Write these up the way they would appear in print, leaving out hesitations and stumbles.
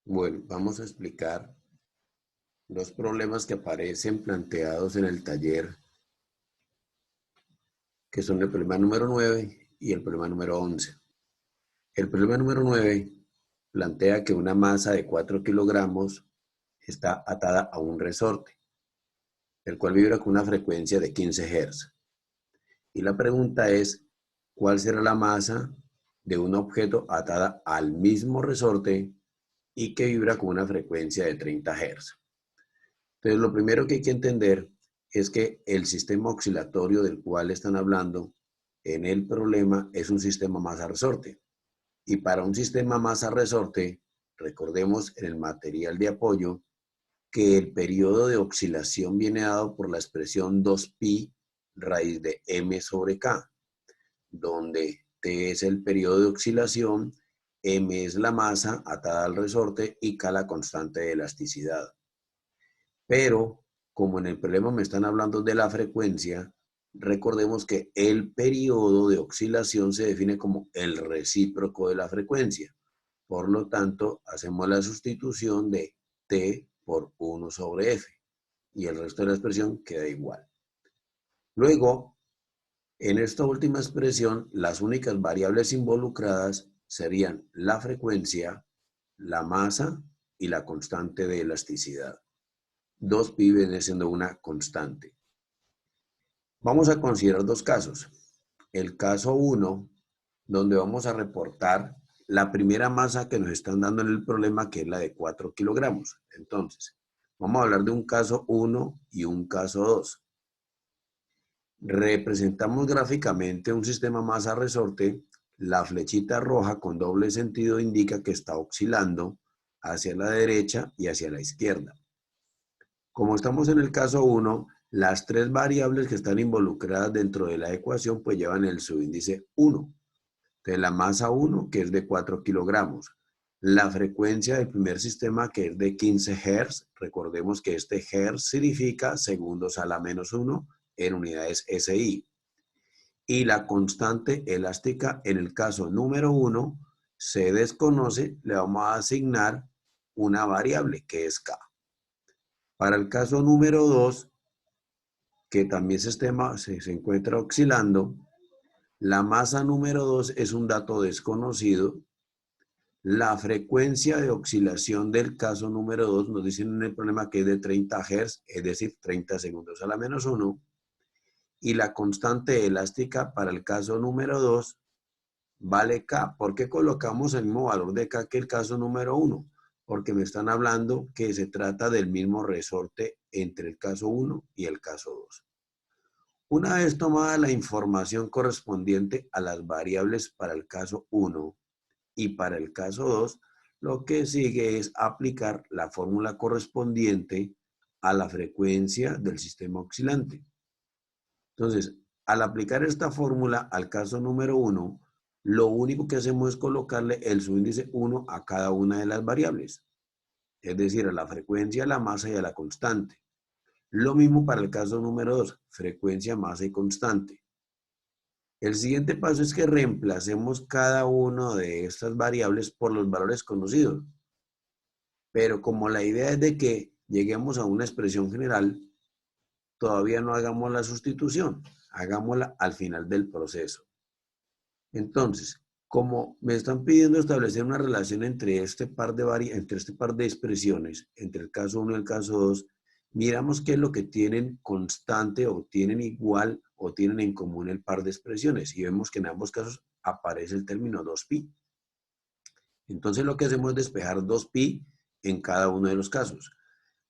Bueno, vamos a explicar los problemas que aparecen planteados en el taller, que son el problema número 9 y el problema número 11. El problema número 9 plantea que una masa de 4 kilogramos está atada a un resorte, el cual vibra con una frecuencia de 15 Hz. Y la pregunta es, ¿cuál será la masa de un objeto atada al mismo resorte y que vibra con una frecuencia de 30 Hz? Entonces, lo primero que hay que entender es que el sistema oscilatorio del cual están hablando en el problema es un sistema masa-resorte. Y para un sistema masa-resorte, recordemos en el material de apoyo que el periodo de oscilación viene dado por la expresión 2pi raíz de m sobre k, donde t es el periodo de oscilación, m es la masa atada al resorte y k la constante de elasticidad. Pero, como en el problema me están hablando de la frecuencia, recordemos que el periodo de oscilación se define como el recíproco de la frecuencia. Por lo tanto, hacemos la sustitución de t por 1 sobre f y el resto de la expresión queda igual. Luego, en esta última expresión, las únicas variables involucradas serían la frecuencia, la masa y la constante de elasticidad. 2pi viene siendo una constante. Vamos a considerar dos casos. El caso 1, donde vamos a reportar la primera masa que nos están dando en el problema, que es la de 4 kilogramos. Entonces, vamos a hablar de un caso 1 y un caso 2. Representamos gráficamente un sistema masa-resorte. La flechita roja con doble sentido indica que está oscilando hacia la derecha y hacia la izquierda. Como estamos en el caso 1, las tres variables que están involucradas dentro de la ecuación pues llevan el subíndice 1. Entonces la masa 1, que es de 4 kilogramos. La frecuencia del primer sistema, que es de 15 Hz. Recordemos que este Hz significa segundos a la menos 1 en unidades SI. Y la constante elástica en el caso número 1 se desconoce, le vamos a asignar una variable que es K. Para el caso número 2, que también se encuentra oscilando, la masa número 2 es un dato desconocido. La frecuencia de oscilación del caso número 2 nos dicen en el problema que es de 30 Hz, es decir, 30 segundos a la menos 1. Y la constante elástica para el caso número 2 vale K. ¿Por qué colocamos el mismo valor de K que el caso número 1? Porque me están hablando que se trata del mismo resorte entre el caso 1 y el caso 2. Una vez tomada la información correspondiente a las variables para el caso 1 y para el caso 2, lo que sigue es aplicar la fórmula correspondiente a la frecuencia del sistema oscilante. Entonces, al aplicar esta fórmula al caso número 1, lo único que hacemos es colocarle el subíndice 1 a cada una de las variables, es decir, a la frecuencia, a la masa y a la constante. Lo mismo para el caso número 2, frecuencia, masa y constante. El siguiente paso es que reemplacemos cada una de estas variables por los valores conocidos. Pero como la idea es de que lleguemos a una expresión general, todavía no hagamos la sustitución, hagámosla al final del proceso. Entonces, como me están pidiendo establecer una relación entre este par de expresiones, entre el caso 1 y el caso 2, miramos qué es lo que tienen constante o tienen igual o tienen en común el par de expresiones y vemos que en ambos casos aparece el término 2pi. Entonces lo que hacemos es despejar 2pi en cada uno de los casos.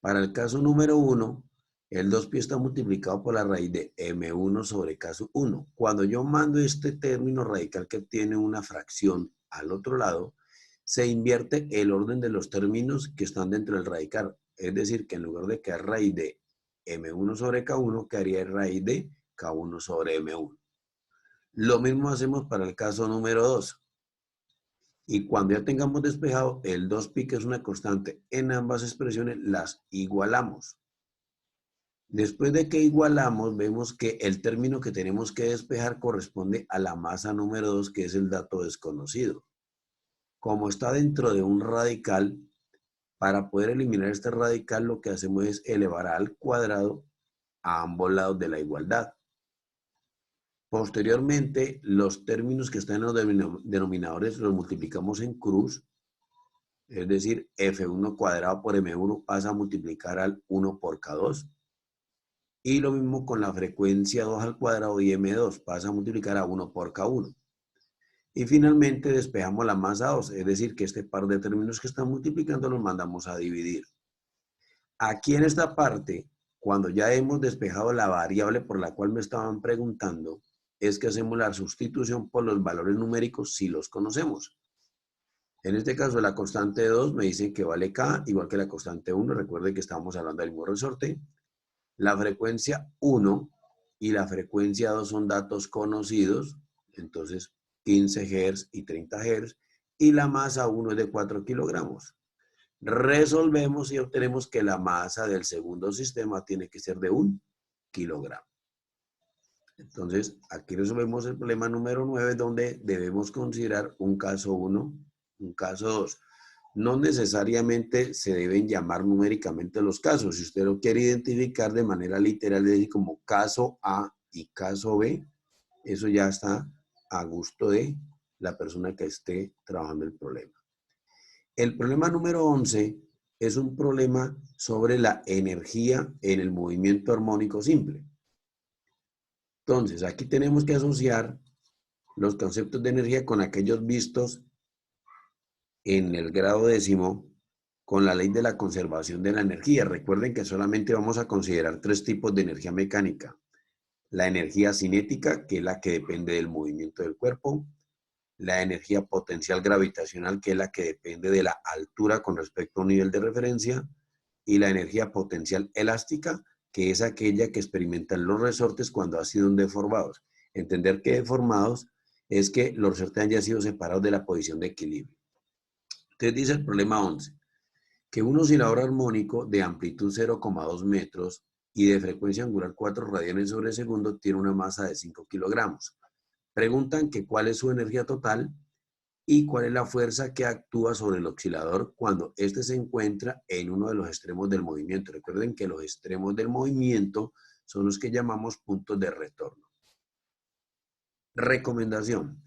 Para el caso número 1, el 2pi está multiplicado por la raíz de m1 sobre caso 1. Cuando yo mando este término radical que tiene una fracción al otro lado, se invierte el orden de los términos que están dentro del radical. Es decir, que en lugar de quedar raíz de m1 sobre k1, quedaría raíz de k1 sobre m1. Lo mismo hacemos para el caso número 2. Y cuando ya tengamos despejado el 2pi, que es una constante en ambas expresiones, las igualamos. Después de que igualamos, vemos que el término que tenemos que despejar corresponde a la masa número 2, que es el dato desconocido. Como está dentro de un radical, Para poder eliminar este radical, lo que hacemos es elevar al cuadrado a ambos lados de la igualdad. Posteriormente, los términos que están en los denominadores los multiplicamos en cruz, es decir, F1 cuadrado por M1 pasa a multiplicar al 1 por K2. Y lo mismo con la frecuencia 2 al cuadrado y M2 pasa a multiplicar a 1 por K1. Y finalmente despejamos la masa 2, es decir, que este par de términos que están multiplicando los mandamos a dividir. Aquí en esta parte, cuando ya hemos despejado la variable por la cual me estaban preguntando, es que hacemos la sustitución por los valores numéricos si los conocemos. En este caso, la constante 2 me dice que vale K, igual que la constante 1. Recuerden que estamos hablando del mismo resorte. La frecuencia 1 y la frecuencia 2 son datos conocidos, entonces 15 Hz y 30 Hz, y la masa 1 es de 4 kilogramos. Resolvemos y obtenemos que la masa del segundo sistema tiene que ser de 1 kilogramo. Entonces, aquí resolvemos el problema número 9, donde debemos considerar un caso 1, un caso 2. No necesariamente se deben llamar numéricamente los casos. Si usted lo quiere identificar de manera literal, es decir, como caso A y caso B, eso ya está a gusto de la persona que esté trabajando el problema. El problema número 11 es un problema sobre la energía en el movimiento armónico simple. Entonces, aquí tenemos que asociar los conceptos de energía con aquellos vistos en el grado décimo con la ley de la conservación de la energía. Recuerden que solamente vamos a considerar 3 tipos de energía mecánica. La energía cinética, que es la que depende del movimiento del cuerpo. La energía potencial gravitacional, que es la que depende de la altura con respecto a un nivel de referencia. Y la energía potencial elástica, que es aquella que experimentan los resortes cuando han sido deformados. Entender que deformados es que los resortes hayan sido separados de la posición de equilibrio. Entonces dice el problema 11, que un oscilador armónico de amplitud 0,2 metros y de frecuencia angular 4 radianes sobre segundo tiene una masa de 5 kilogramos. Preguntan que cuál es su energía total y cuál es la fuerza que actúa sobre el oscilador cuando éste se encuentra en uno de los extremos del movimiento. Recuerden que los extremos del movimiento son los que llamamos puntos de retorno. Recomendación.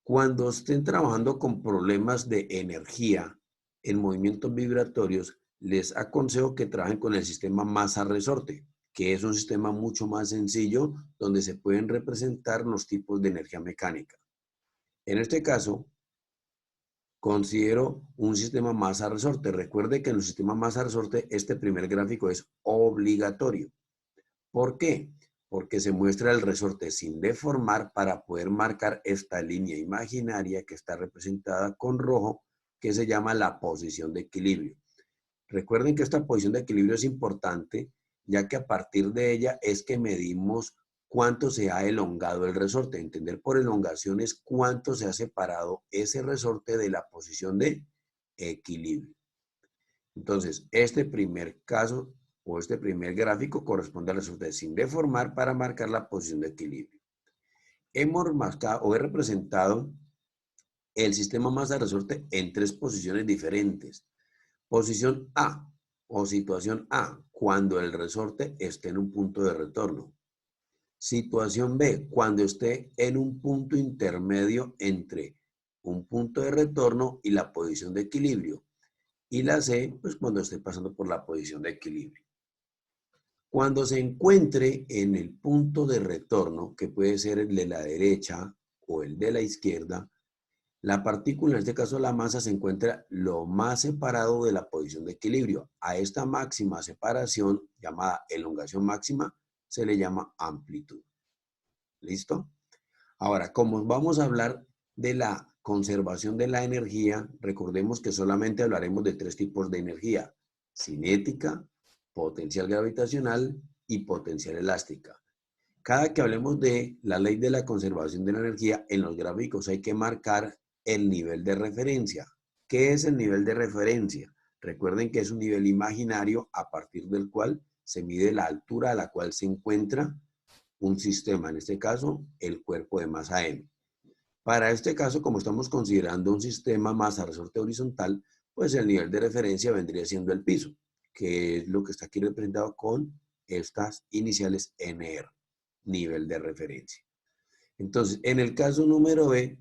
Cuando estén trabajando con problemas de energía en movimientos vibratorios, les aconsejo que trabajen con el sistema masa-resorte, que es un sistema mucho más sencillo donde se pueden representar los tipos de energía mecánica. En este caso, considero un sistema masa-resorte. Recuerde que en el sistema masa-resorte este primer gráfico es obligatorio. ¿Por qué? Porque se muestra el resorte sin deformar para poder marcar esta línea imaginaria que está representada con rojo, que se llama la posición de equilibrio. Recuerden que esta posición de equilibrio es importante, ya que a partir de ella es que medimos cuánto se ha elongado el resorte. Entender por elongación es cuánto se ha separado ese resorte de la posición de equilibrio. Entonces, este primer caso o este primer gráfico corresponde al resorte sin deformar para marcar la posición de equilibrio. Hemos marcado o he representado el sistema masa-resorte en 3 posiciones diferentes. Posición A o situación A, cuando el resorte esté en un punto de retorno. Situación B, cuando esté en un punto intermedio entre un punto de retorno y la posición de equilibrio. Y la C, pues cuando esté pasando por la posición de equilibrio. Cuando se encuentre en el punto de retorno, que puede ser el de la derecha o el de la izquierda, la partícula, en este caso la masa, se encuentra lo más separado de la posición de equilibrio. A esta máxima separación, llamada elongación máxima, se le llama amplitud. ¿Listo? Ahora, como vamos a hablar de la conservación de la energía, recordemos que solamente hablaremos de 3 tipos de energía: cinética, potencial gravitacional y potencial elástica. Cada que hablemos de la ley de la conservación de la energía, en los gráficos hay que marcar el nivel de referencia. ¿Qué es el nivel de referencia? Recuerden que es un nivel imaginario a partir del cual se mide la altura a la cual se encuentra un sistema, en este caso, el cuerpo de masa M. Para este caso, como estamos considerando un sistema masa-resorte horizontal, pues el nivel de referencia vendría siendo el piso, que es lo que está aquí representado con estas iniciales NR, nivel de referencia. Entonces, en el caso número B,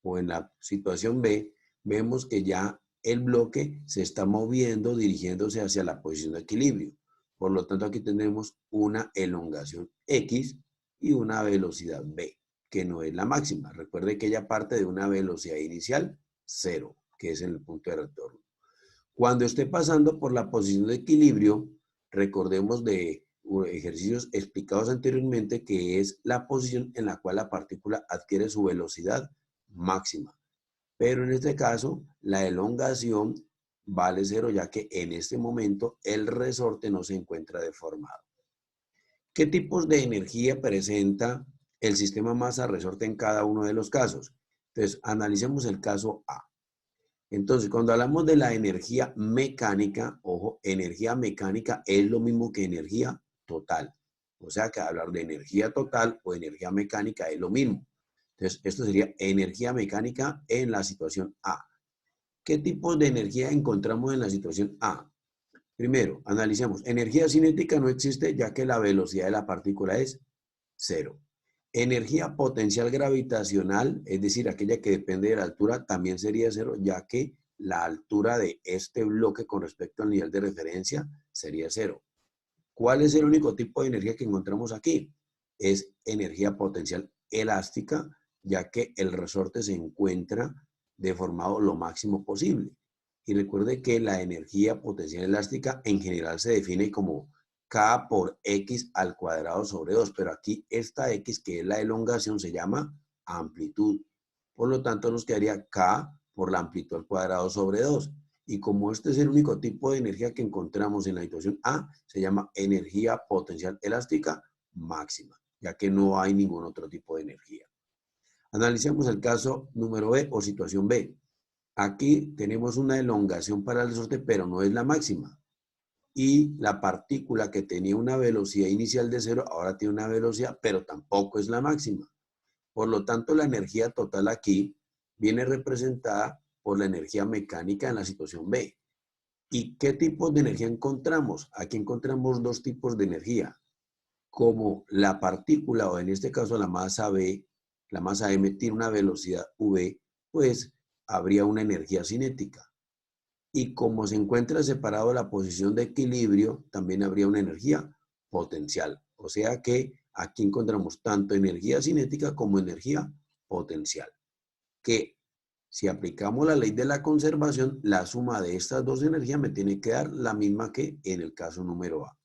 o en la situación B, vemos que ya el bloque se está moviendo, dirigiéndose hacia la posición de equilibrio. Por lo tanto, aquí tenemos una elongación X y una velocidad B, que no es la máxima. Recuerde que ella parte de una velocidad inicial 0, que es en el punto de retorno. Cuando esté pasando por la posición de equilibrio, recordemos de ejercicios explicados anteriormente, que es la posición en la cual la partícula adquiere su velocidad máxima. Pero en este caso, la elongación vale 0, ya que en este momento el resorte no se encuentra deformado. ¿Qué tipos de energía presenta el sistema masa-resorte en cada uno de los casos? Entonces, analicemos el caso A. Entonces, cuando hablamos de la energía mecánica, ojo, energía mecánica es lo mismo que energía total. O sea que hablar de energía total o energía mecánica es lo mismo. Entonces, esto sería energía mecánica en la situación A. ¿Qué tipos de energía encontramos en la situación A? Primero, analicemos. Energía cinética no existe ya que la velocidad de la partícula es 0. Energía potencial gravitacional, es decir, aquella que depende de la altura, también sería 0, ya que la altura de este bloque con respecto al nivel de referencia sería 0. ¿Cuál es el único tipo de energía que encontramos aquí? Es energía potencial elástica, ya que el resorte se encuentra deformado lo máximo posible. Y recuerde que la energía potencial elástica en general se define como K por X al cuadrado sobre 2, pero aquí esta X, que es la elongación, se llama amplitud. Por lo tanto, nos quedaría K por la amplitud al cuadrado sobre 2. Y como este es el único tipo de energía que encontramos en la situación A, se llama energía potencial elástica máxima, ya que no hay ningún otro tipo de energía. Analicemos el caso número B o situación B. Aquí tenemos una elongación para el resorte, pero no es la máxima. Y la partícula que tenía una velocidad inicial de 0, ahora tiene una velocidad, pero tampoco es la máxima. Por lo tanto, la energía total aquí viene representada por la energía mecánica en la situación B. ¿Y qué tipos de energía encontramos? Aquí encontramos dos tipos de energía. Como la partícula, o en este caso la masa B, la masa M tiene una velocidad V, pues habría una energía cinética. Y como se encuentra separado la posición de equilibrio, también habría una energía potencial. O sea que aquí encontramos tanto energía cinética como energía potencial. Que si aplicamos la ley de la conservación, la suma de estas dos energías me tiene que dar la misma que en el caso número A.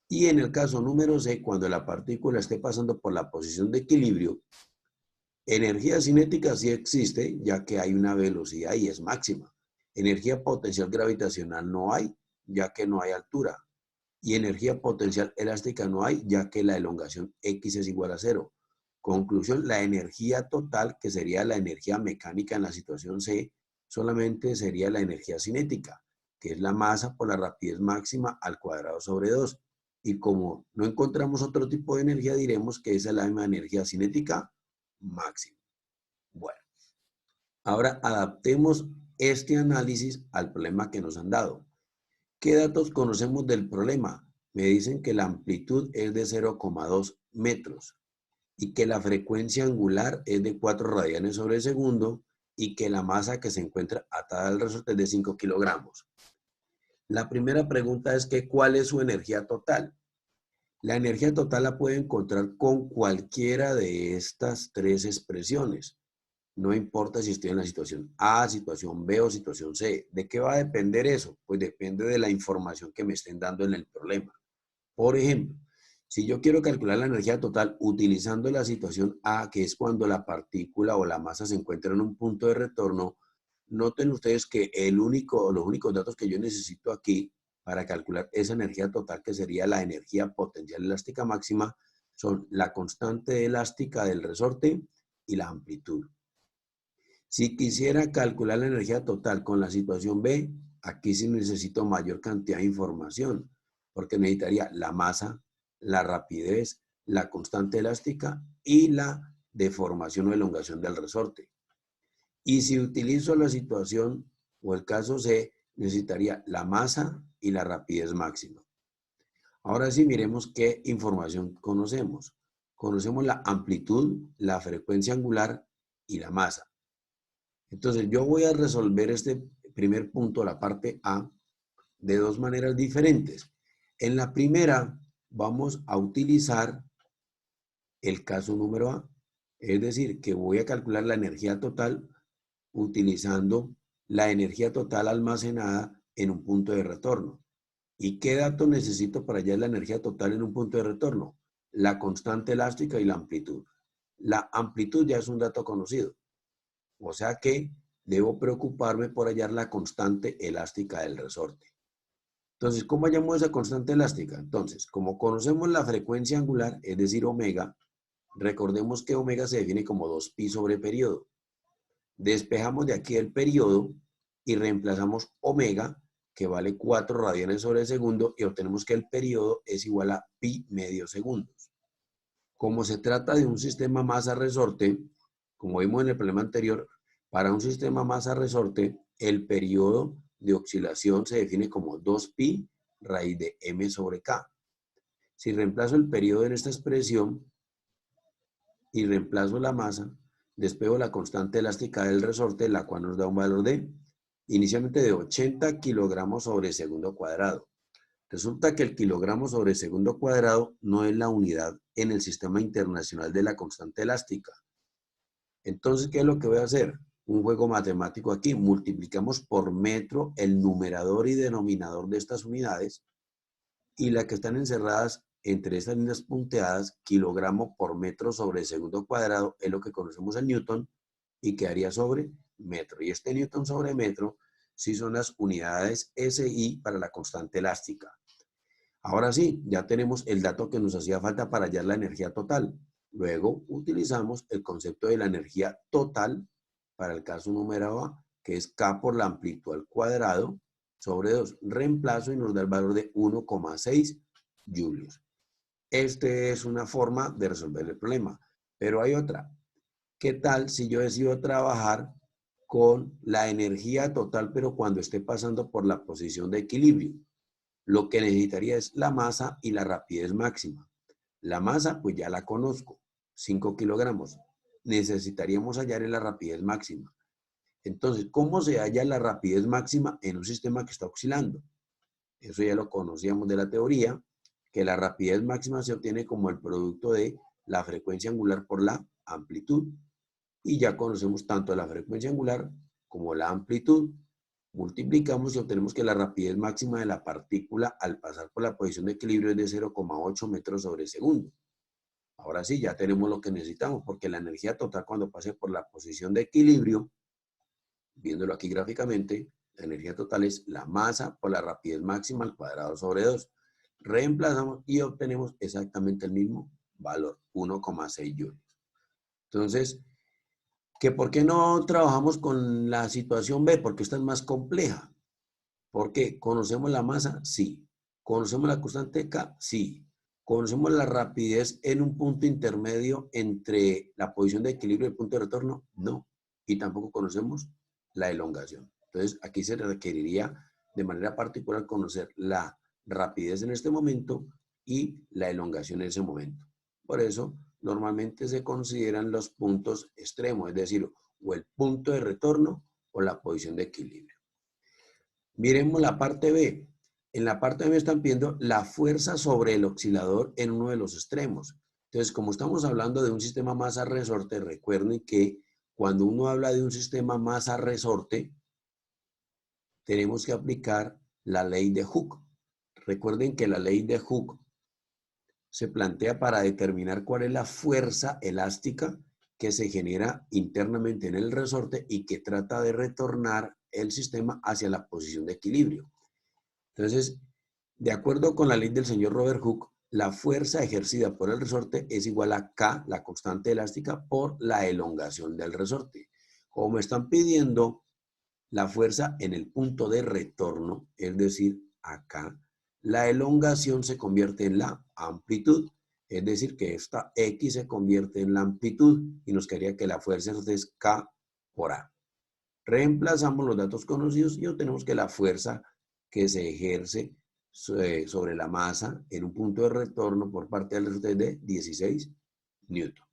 Y en el caso número C, cuando la partícula esté pasando por la posición de equilibrio, energía cinética sí existe, ya que hay una velocidad y es máxima. Energía potencial gravitacional no hay, ya que no hay altura. Y energía potencial elástica no hay, ya que la elongación X es igual a 0. Conclusión, la energía total, que sería la energía mecánica en la situación C, solamente sería la energía cinética, que es la masa por la rapidez máxima al cuadrado sobre 2. Y como no encontramos otro tipo de energía, diremos que esa es la misma energía cinética máxima. Bueno, ahora adaptemos este análisis al problema que nos han dado. ¿Qué datos conocemos del problema? Me dicen que la amplitud es de 0,2 metros y que la frecuencia angular es de 4 radianes sobre segundo y que la masa que se encuentra atada al resorte es de 5 kilogramos. La primera pregunta es que ¿cuál es su energía total? La energía total la puede encontrar con cualquiera de estas tres expresiones. No importa si estoy en la situación A, situación B o situación C. ¿De qué va a depender eso? Pues depende de la información que me estén dando en el problema. Por ejemplo, si yo quiero calcular la energía total utilizando la situación A, que es cuando la partícula o la masa se encuentra en un punto de retorno, noten ustedes que los únicos datos que yo necesito aquí para calcular esa energía total, que sería la energía potencial elástica máxima, son la constante elástica del resorte y la amplitud. Si quisiera calcular la energía total con la situación B, aquí sí necesito mayor cantidad de información, porque necesitaría la masa, la rapidez, la constante elástica y la deformación o elongación del resorte. Y si utilizo la situación o el caso C, necesitaría la masa y la rapidez máxima. Ahora sí, miremos qué información conocemos. Conocemos la amplitud, la frecuencia angular y la masa. Entonces, yo voy a resolver este primer punto, la parte A, de dos maneras diferentes. En la primera, vamos a utilizar el caso número A. Es decir, que voy a calcular la energía total utilizando la energía total almacenada en un punto de retorno. ¿Y qué dato necesito para hallar la energía total en un punto de retorno? La constante elástica y la amplitud. La amplitud ya es un dato conocido. O sea que debo preocuparme por hallar la constante elástica del resorte. Entonces, ¿cómo hallamos esa constante elástica? Entonces, como conocemos la frecuencia angular, es decir, omega, recordemos que omega se define como 2pi sobre periodo. Despejamos de aquí el periodo y reemplazamos omega, que vale 4 radianes sobre segundo, y obtenemos que el periodo es igual a pi medio segundos. Como se trata de un sistema masa-resorte, como vimos en el problema anterior, para un sistema masa-resorte, el periodo de oscilación se define como 2pi raíz de m sobre k. Si reemplazo el periodo en esta expresión y reemplazo la masa, despejo la constante elástica del resorte, la cual nos da un valor de, inicialmente de 80 kilogramos sobre segundo cuadrado. Resulta que el kilogramo sobre segundo cuadrado no es la unidad en el sistema internacional de la constante elástica. Entonces, ¿qué es lo que voy a hacer? Un juego matemático aquí. Multiplicamos por metro el numerador y denominador de estas unidades y las que están encerradas entre estas líneas punteadas, kilogramo por metro sobre segundo cuadrado, es lo que conocemos en Newton y quedaría sobre metro. Y este Newton sobre metro sí son las unidades SI para la constante elástica. Ahora sí, ya tenemos el dato que nos hacía falta para hallar la energía total. Luego utilizamos el concepto de la energía total para el caso número A, que es K por la amplitud al cuadrado sobre 2. Reemplazo y nos da el valor de 1,6 julios. Esta es una forma de resolver el problema. Pero hay otra. ¿Qué tal si yo decido trabajar con la energía total, pero cuando esté pasando por la posición de equilibrio? Lo que necesitaría es la masa y la rapidez máxima. La masa, pues ya la conozco, 5 kilogramos. Necesitaríamos hallar en la rapidez máxima. Entonces, ¿cómo se halla la rapidez máxima en un sistema que está oscilando? Eso ya lo conocíamos de la teoría, que la rapidez máxima se obtiene como el producto de la frecuencia angular por la amplitud. Y ya conocemos tanto la frecuencia angular como la amplitud. Multiplicamos y obtenemos que la rapidez máxima de la partícula al pasar por la posición de equilibrio es de 0,8 metros sobre segundo. Ahora sí, ya tenemos lo que necesitamos, porque la energía total cuando pase por la posición de equilibrio, viéndolo aquí gráficamente, la energía total es la masa por la rapidez máxima al cuadrado sobre 2. Reemplazamos y obtenemos exactamente el mismo valor, 1,6 julios. Entonces, ¿por qué no trabajamos con la situación B? Porque esta es más compleja. ¿Por qué? ¿Conocemos la masa? Sí. ¿Conocemos la constante K? Sí. ¿Conocemos la rapidez en un punto intermedio entre la posición de equilibrio y el punto de retorno? No. Y tampoco conocemos la elongación. Entonces, aquí se requeriría de manera particular conocer la rapidez en este momento y la elongación en ese momento. Por eso, normalmente se consideran los puntos extremos, es decir, o el punto de retorno o la posición de equilibrio. Miremos la parte B. En la parte B me están pidiendo la fuerza sobre el oscilador en uno de los extremos. Entonces, como estamos hablando de un sistema masa-resorte, recuerden que cuando uno habla de un sistema masa-resorte, tenemos que aplicar la ley de Hooke. Recuerden que la ley de Hooke se plantea para determinar cuál es la fuerza elástica que se genera internamente en el resorte y que trata de retornar el sistema hacia la posición de equilibrio. Entonces, de acuerdo con la ley del señor Robert Hooke, la fuerza ejercida por el resorte es igual a K, la constante elástica, por la elongación del resorte. Como me están pidiendo la fuerza en el punto de retorno, es decir, acá, la elongación se convierte en la amplitud, es decir, que esta X se convierte en la amplitud y nos quedaría que la fuerza es K por A. Reemplazamos los datos conocidos y obtenemos que la fuerza que se ejerce sobre la masa en un punto de retorno por parte del resorte es de 16 newton.